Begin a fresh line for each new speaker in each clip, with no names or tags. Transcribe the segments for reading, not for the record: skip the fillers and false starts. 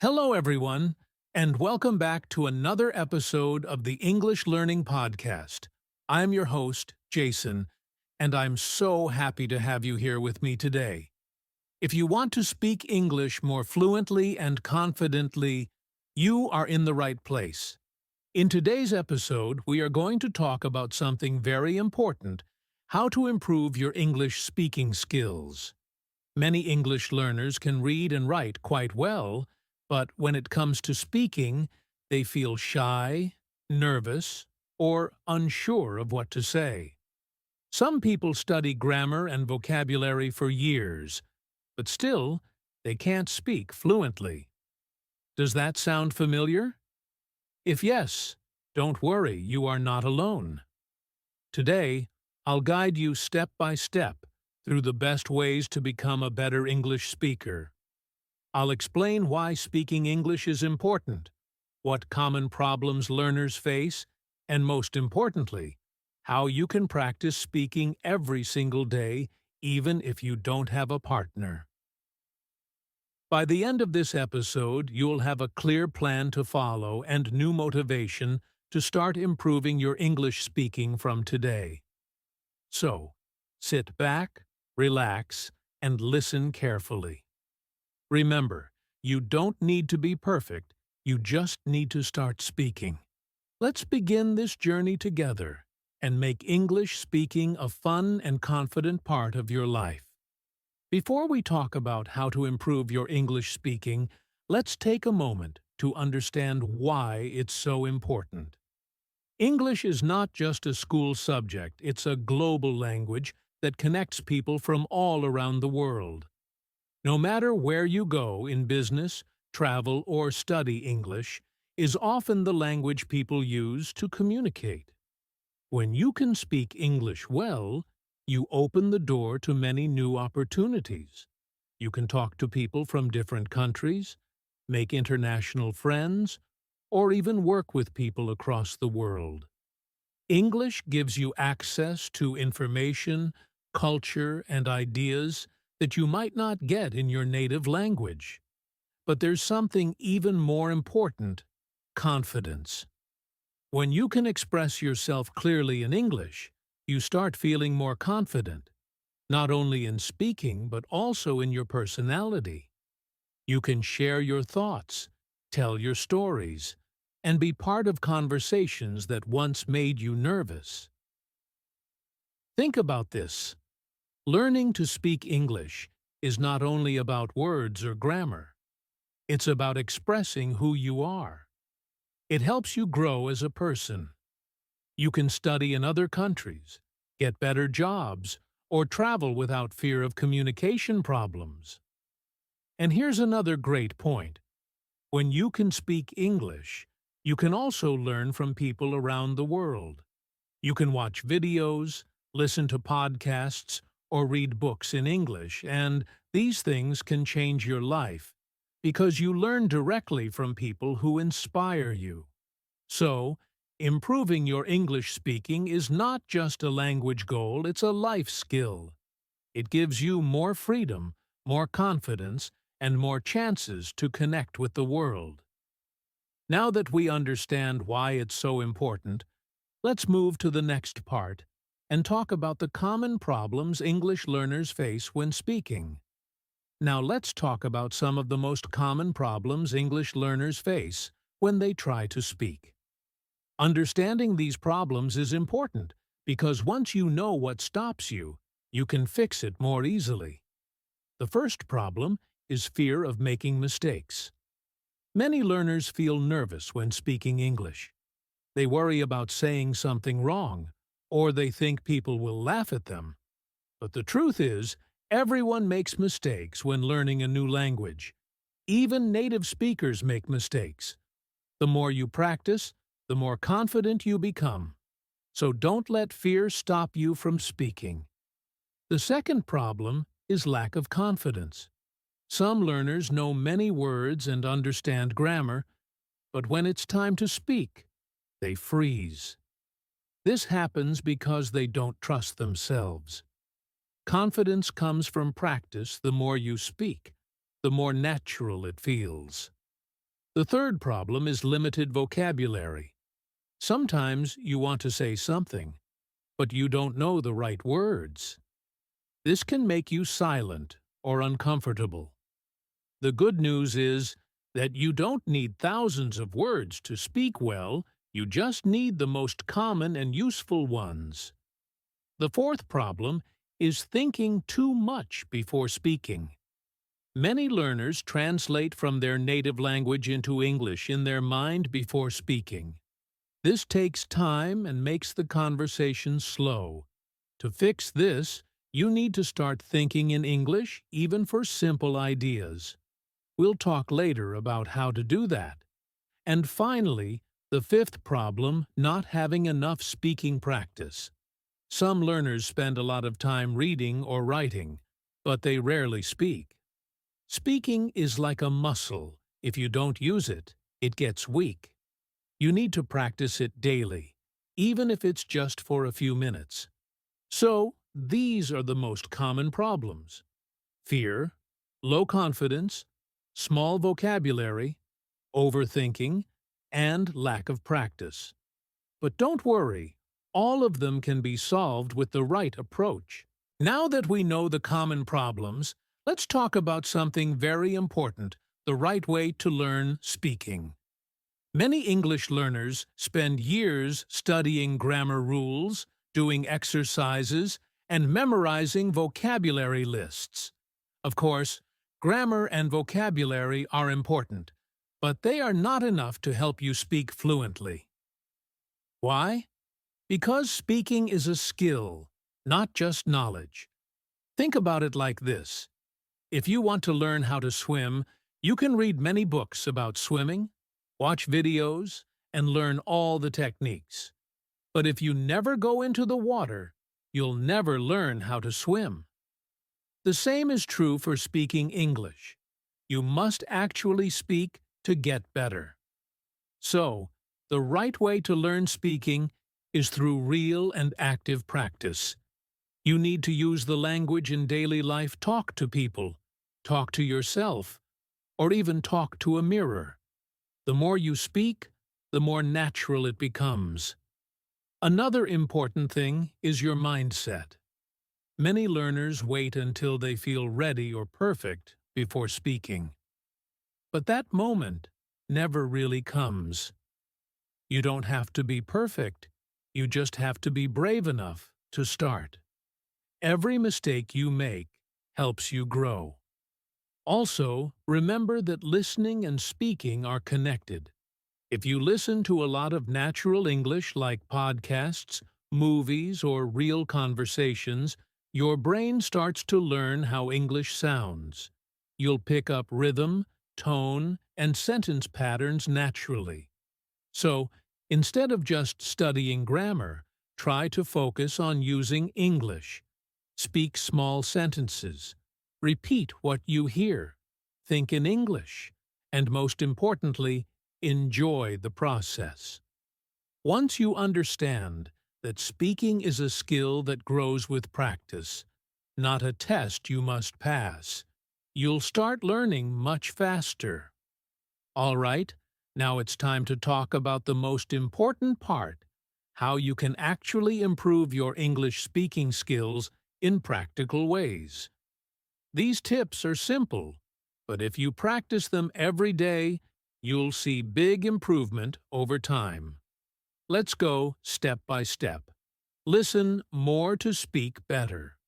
Hello, everyone, and welcome back to another episode of the English Learning Podcast. I'm your host, Jason, and I'm so happy to have you here with me today. If you want to speak English more fluently and confidently, you are in the right place. In today's episode, we are going to talk about something very important: how to improve your English speaking skills. Many English learners can read and write quite well, but when it comes to speaking, they feel shy, nervous, or unsure of what to say. Some people study grammar and vocabulary for years, but still, they can't speak fluently. Does that sound familiar? If yes, don't worry, you are not alone. Today, I'll guide you step by step through the best ways to become a better English speaker. I'll explain why speaking English is important, what common problems learners face, and most importantly, how you can practice speaking every single day, even if you don't have a partner. By the end of this episode, you'll have a clear plan to follow and new motivation to start improving your English speaking from today. So, sit back, relax, and listen carefully. Remember, you don't need to be perfect, you just need to start speaking. Let's begin this journey together and make English speaking a fun and confident part of your life. Before we talk about how to improve your English speaking, let's take a moment to understand why it's so important. English is not just a school subject, it's a global language that connects people from all around the world. No matter where you go in business, travel, or study, English is often the language people use to communicate. When you can speak English well, you open the door to many new opportunities. You can talk to people from different countries, make international friends, or even work with people across the world. English gives you access to information, culture, and ideas that you might not get in your native language. But there's something even more important: confidence. When you can express yourself clearly in English, you start feeling more confident, not only in speaking but also in your personality. You can share your thoughts, tell your stories, and be part of conversations that once made you nervous. Think about this. Learning to speak English is not only about words or grammar. It's about expressing who you are. It helps you grow as a person. You can study in other countries, get better jobs, or travel without fear of communication problems. And here's another great point. When you can speak English, you can also learn from people around the world. You can watch videos, listen to podcasts, or read books in English, and these things can change your life because you learn directly from people who inspire you. So, improving your English speaking is not just a language goal, it's a life skill. It gives you more freedom, more confidence, and more chances to connect with the world. Now that we understand why it's so important, let's move to the next part and talk about the common problems English learners face when speaking. Now let's talk about some of the most common problems English learners face when they try to speak. Understanding these problems is important because once you know what stops you, you can fix it more easily. The first problem is fear of making mistakes. Many learners feel nervous when speaking English. They worry about saying something wrong, or they think people will laugh at them. But the truth is, everyone makes mistakes when learning a new language. Even native speakers make mistakes. The more you practice, the more confident you become. So don't let fear stop you from speaking. The second problem is lack of confidence. Some learners know many words and understand grammar, but when it's time to speak, they freeze. This happens because they don't trust themselves. Confidence comes from practice. The more you speak, the more natural it feels. The third problem is limited vocabulary. Sometimes you want to say something, but you don't know the right words. This can make you silent or uncomfortable. The good news is that you don't need thousands of words to speak well, you just need the most common and useful ones. The fourth problem is thinking too much before speaking. Many learners translate from their native language into English in their mind before speaking. This takes time and makes the conversation slow. To fix this, you need to start thinking in English even for simple ideas. We'll talk later about how to do that. And finally, the fifth problem, not having enough speaking practice. Some learners spend a lot of time reading or writing, but they rarely speak. Speaking is like a muscle. If you don't use it, it gets weak. You need to practice it daily, even if it's just for a few minutes. So, these are the most common problems: fear, low confidence, small vocabulary, overthinking, and lack of practice. But don't worry, all of them can be solved with the right approach. Now that we know the common problems, let's talk about something very important: the right way to learn speaking. Many English learners spend years studying grammar rules, doing exercises, and memorizing vocabulary lists. Of course, grammar and vocabulary are important, but they are not enough to help you speak fluently. Why? Because speaking is a skill, not just knowledge. Think about it like this. If you want to learn how to swim, you can read many books about swimming, watch videos, and learn all the techniques. But if you never go into the water, you'll never learn how to swim. The same is true for speaking English. You must actually speak to get better. So, the right way to learn speaking is through real and active practice. You need to use the language in daily life. Talk to people, talk to yourself, or even talk to a mirror. The more you speak, the more natural it becomes. Another important thing is your mindset. Many learners wait until they feel ready or perfect before speaking. But that moment never really comes. You don't have to be perfect. You just have to be brave enough to start. Every mistake you make helps you grow. Also, remember that listening and speaking are connected. If you listen to a lot of natural English like podcasts, movies, or real conversations, your brain starts to learn how English sounds. You'll pick up rhythm, tone, and sentence patterns naturally. So, instead of just studying grammar, try to focus on using English. Speak small sentences. Repeat what you hear. Think in English. And most importantly, enjoy the process. Once you understand that speaking is a skill that grows with practice, not a test you must pass, you'll start learning much faster. All right, now it's time to talk about the most important part: how you can actually improve your English speaking skills in practical ways. These tips are simple, but if you practice them every day, you'll see big improvement over time. Let's go step by step. Listen more to speak better.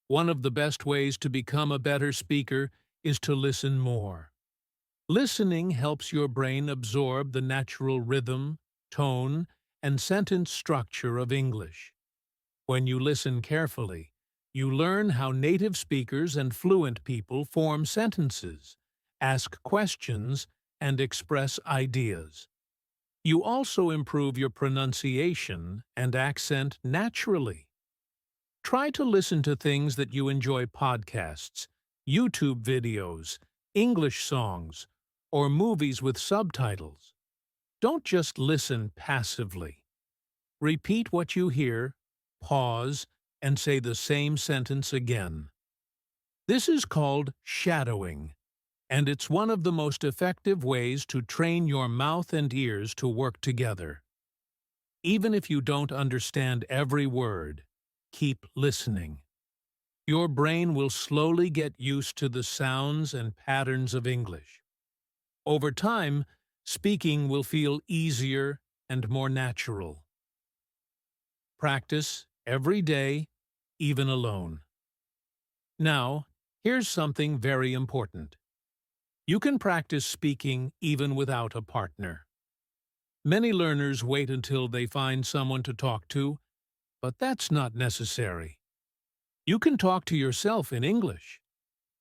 One of the best ways to become a better speaker is to listen more. Listening helps your brain absorb the natural rhythm, tone, and sentence structure of English. When you listen carefully, you learn how native speakers and fluent people form sentences, ask questions, and express ideas. You also improve your pronunciation and accent naturally. Try to listen to things that you enjoy: podcasts, YouTube videos, English songs, or movies with subtitles. Don't just listen passively. Repeat what you hear, pause, and say the same sentence again. This is called shadowing. and it's one of the most effective ways to train your mouth and ears to work together. Even if you don't understand every word, keep listening. Your brain will slowly get used to the sounds and patterns of English. Over time, speaking will feel easier and more natural. Practice every day, even alone. Now, here's something very important. You can practice speaking even without a partner. Many learners wait until they find someone to talk to, but that's not necessary. You can talk to yourself in English.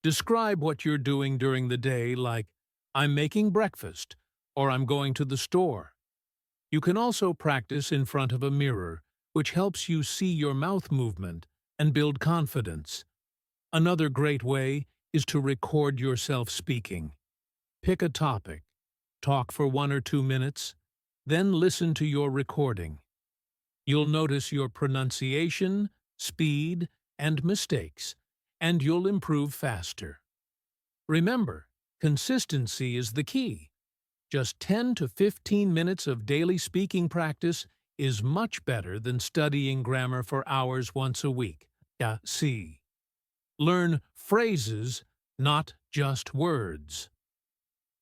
Describe what you're doing during the day, like, "I'm making breakfast," or "I'm going to the store." You can also practice in front of a mirror, which helps you see your mouth movement and build confidence. Another great way is to record yourself speaking. Pick a topic, talk for 1 or 2 minutes, then listen to your recording. You'll notice your pronunciation, speed, and mistakes, and you'll improve faster. Remember, consistency is the key. Just 10 to 15 minutes of daily speaking practice is much better than studying grammar for hours once a week. See. Learn phrases, not just words.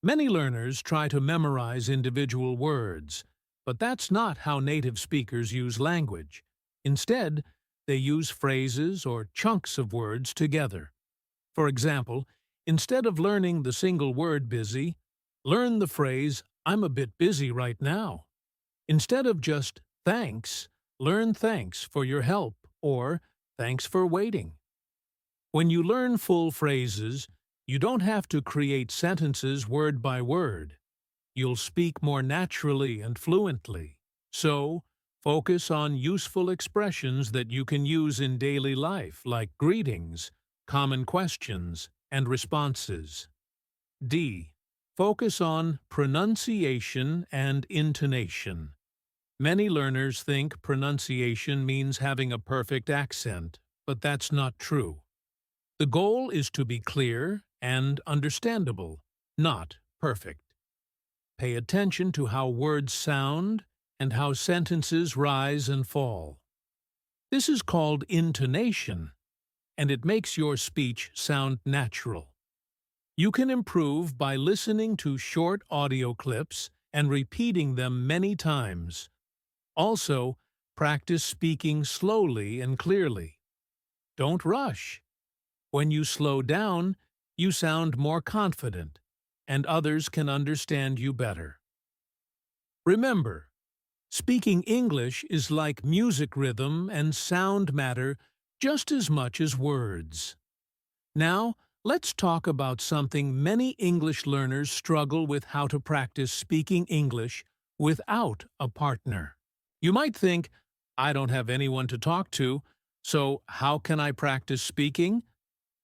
Many learners try to memorize individual words, but that's not how native speakers use language. Instead, they use phrases or chunks of words together. For example, instead of learning the single word busy, learn the phrase, "I'm a bit busy right now." Instead of just thanks, learn thanks for your help or thanks for waiting. When you learn full phrases, you don't have to create sentences word by word. You'll speak more naturally and fluently. So, focus on useful expressions that you can use in daily life, like greetings, common questions, and responses. D. Focus on pronunciation and intonation. Many learners think pronunciation means having a perfect accent, but that's not true. The goal is to be clear and understandable, not perfect. Pay attention to how words sound and how sentences rise and fall. This is called intonation, and it makes your speech sound natural. You can improve by listening to short audio clips and repeating them many times. Also, practice speaking slowly and clearly. Don't rush. When you slow down, you sound more confident, and others can understand you better. Remember, speaking English is like music rhythm and sound matter just as much as words. Now, let's talk about something many English learners struggle with: how to practice speaking English without a partner. You might think, "I don't have anyone to talk to, so how can I practice speaking?"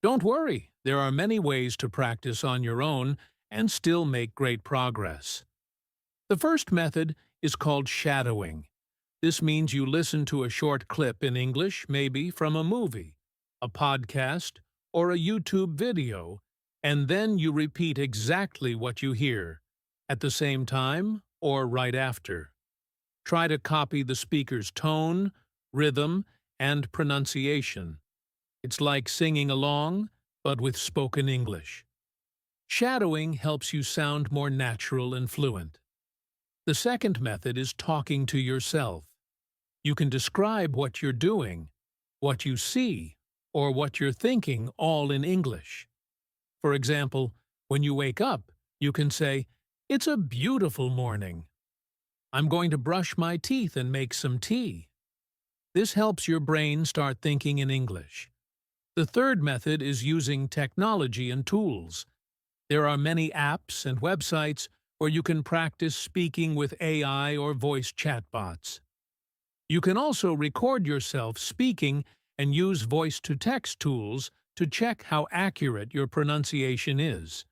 Don't worry, there are many ways to practice on your own and still make great progress. The first method is called shadowing. This means you listen to a short clip in English, maybe from a movie, a podcast, or a YouTube video, and then you repeat exactly what you hear, at the same time or right after. Try to copy the speaker's tone, rhythm, and pronunciation. It's like singing along, but with spoken English. Shadowing helps you sound more natural and fluent. The second method is talking to yourself. You can describe what you're doing, what you see, or what you're thinking, all in English. For example, when you wake up, you can say, "It's a beautiful morning." "I'm going to brush my teeth and make some tea." This helps your brain start thinking in English. The third method is using technology and tools. There are many apps and websites where you can practice speaking with AI or voice chatbots. You can also record yourself speaking and use voice-to-text tools to check how accurate your pronunciation is.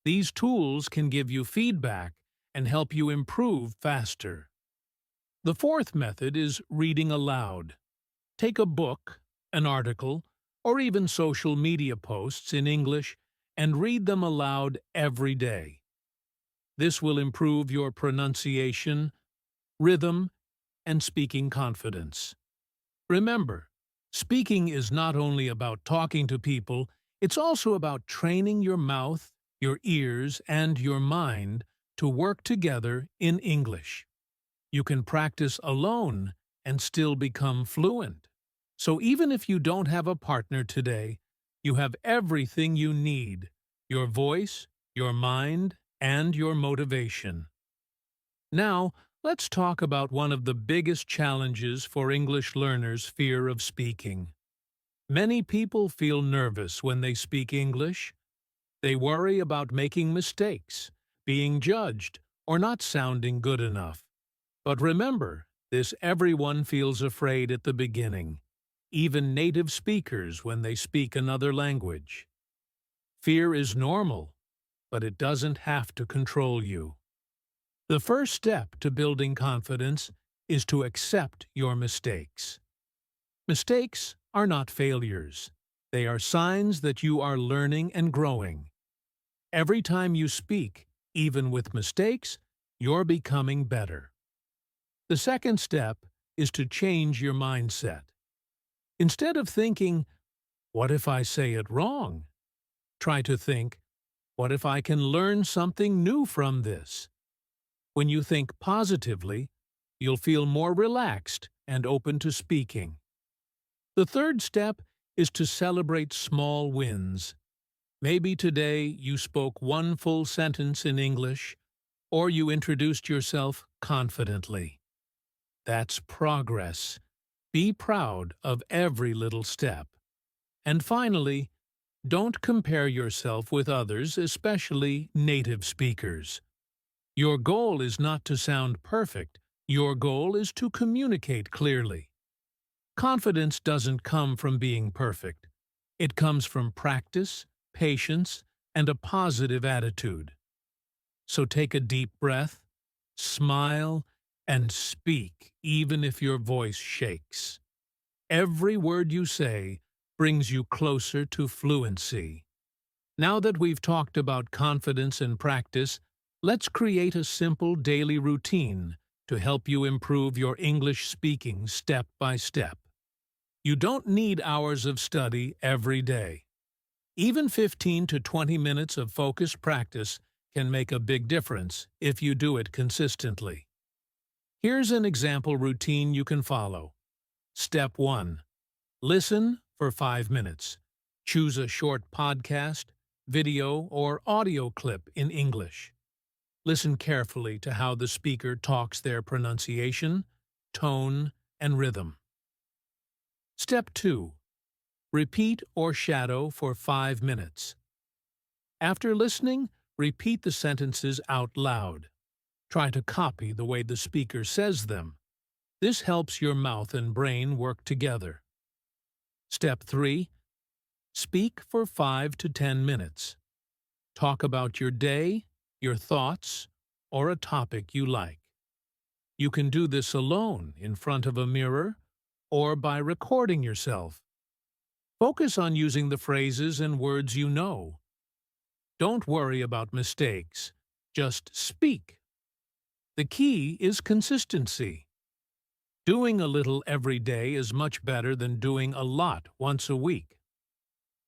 These tools can give you feedback and help you improve faster. The fourth method is reading aloud. Take a book, an article, or even social media posts in English and read them aloud every day. This will improve your pronunciation, rhythm, and speaking confidence. Remember, speaking is not only about talking to people, it's also about training your mouth, your ears, and your mind to work together in English. You can practice alone and still become fluent. So even if you don't have a partner today, you have everything you need: your voice, your mind, and your motivation. Now, let's talk about one of the biggest challenges for English learners: fear of speaking. Many people feel nervous when they speak English. They worry about making mistakes, being judged, or not sounding good enough. But remember, everyone feels afraid at the beginning, even native speakers when they speak another language. Fear is normal, but it doesn't have to control you. The first step to building confidence is to accept your mistakes. Mistakes are not failures. They are signs that you are learning and growing. Every time you speak, even with mistakes, you're becoming better. The second step is to change your mindset. Instead of thinking, "What if I say it wrong?" try to think, "What if I can learn something new from this?" When you think positively, you'll feel more relaxed and open to speaking. The third step is to celebrate small wins. Maybe today you spoke one full sentence in English, or you introduced yourself confidently. That's progress. Be proud of every little step. And finally, don't compare yourself with others, especially native speakers. Your goal is not to sound perfect. Your goal is to communicate clearly. Confidence doesn't come from being perfect. It comes from practice, patience, and a positive attitude. So take a deep breath, smile, and speak, even if your voice shakes. Every word you say brings you closer to fluency. Now that we've talked about confidence and practice, let's create a simple daily routine to help you improve your English speaking step by step. You don't need hours of study every day. Even 15 to 20 minutes of focused practice can make a big difference if you do it consistently. Here's an example routine you can follow. Step 1. Listen for 5 minutes. Choose a short podcast, video, or audio clip in English. Listen carefully to how the speaker talks, their pronunciation, tone, and rhythm. Step 2. Repeat or shadow for 5 minutes. After listening, repeat the sentences out loud. Try to copy the way the speaker says them. This helps your mouth and brain work together. Step 3. Speak for 5 to 10 minutes. Talk about your day, your thoughts, or a topic you like. You can do this alone in front of a mirror or by recording yourself. Focus on using the phrases and words you know. Don't worry about mistakes. Just speak. The key is consistency. Doing a little every day is much better than doing a lot once a week.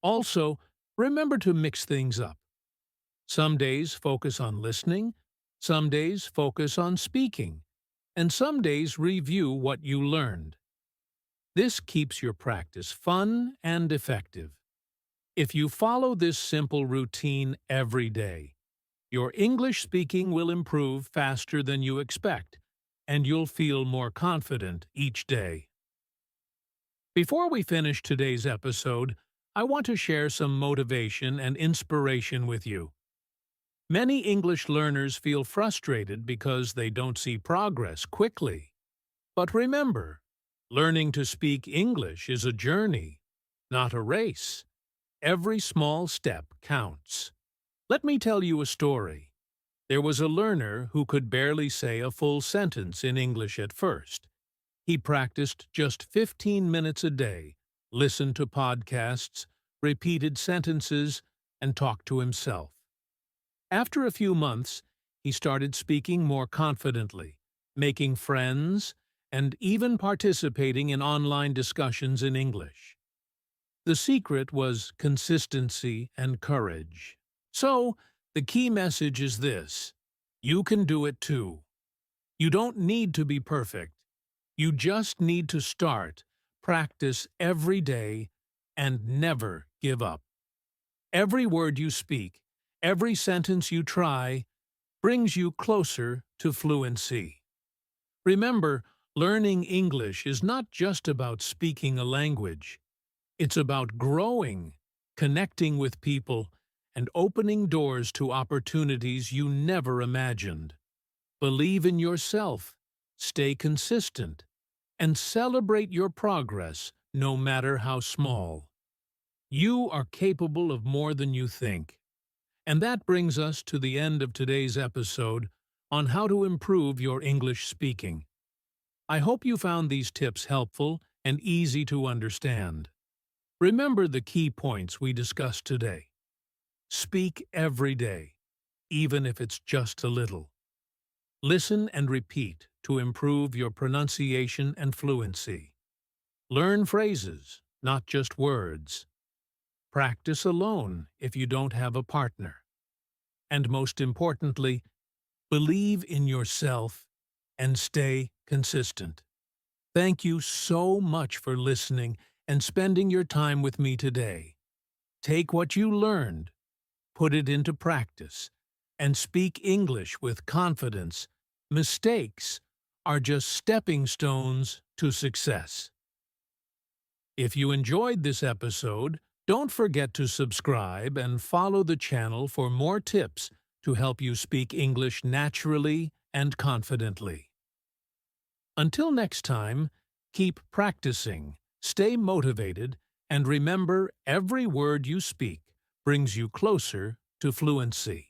Also, remember to mix things up. Some days focus on listening, some days focus on speaking, and some days review what you learned. This keeps your practice fun and effective. If you follow this simple routine every day, your English speaking will improve faster than you expect, and you'll feel more confident each day. Before we finish today's episode, I want to share some motivation and inspiration with you. Many English learners feel frustrated because they don't see progress quickly. But remember, learning to speak English is a journey, not a race. Every small step counts. Let me tell you a story. There was a learner who could barely say a full sentence in English at first. He practiced just 15 minutes a day, listened to podcasts, repeated sentences, and talk to himself. After a few months, he started speaking more confidently, making friends, and even participating in online discussions in English. The secret was consistency and courage. So, the key message is this: you can do it too. You don't need to be perfect. You just need to start, practice every day, and never give up. Every word you speak, every sentence you try, brings you closer to fluency. Remember, learning English is not just about speaking a language. It's about growing, connecting with people, and opening doors to opportunities you never imagined. Believe in yourself, stay consistent, and celebrate your progress, no matter how small. You are capable of more than you think. And that brings us to the end of today's episode on how to improve your English speaking. I hope you found these tips helpful and easy to understand. Remember the key points we discussed today. Speak every day, even if it's just a little. Listen and repeat to improve your pronunciation and fluency. Learn phrases, not just words. Practice alone if you don't have a partner. And most importantly, believe in yourself and stay consistent. Thank you so much for listening and spending your time with me today. Take what you learned, put it into practice, and speak English with confidence. Mistakes are just stepping stones to success. If you enjoyed this episode, don't forget to subscribe and follow the channel for more tips to help you speak English naturally and confidently. Until next time, keep practicing, stay motivated, and remember every word you speak brings you closer to fluency.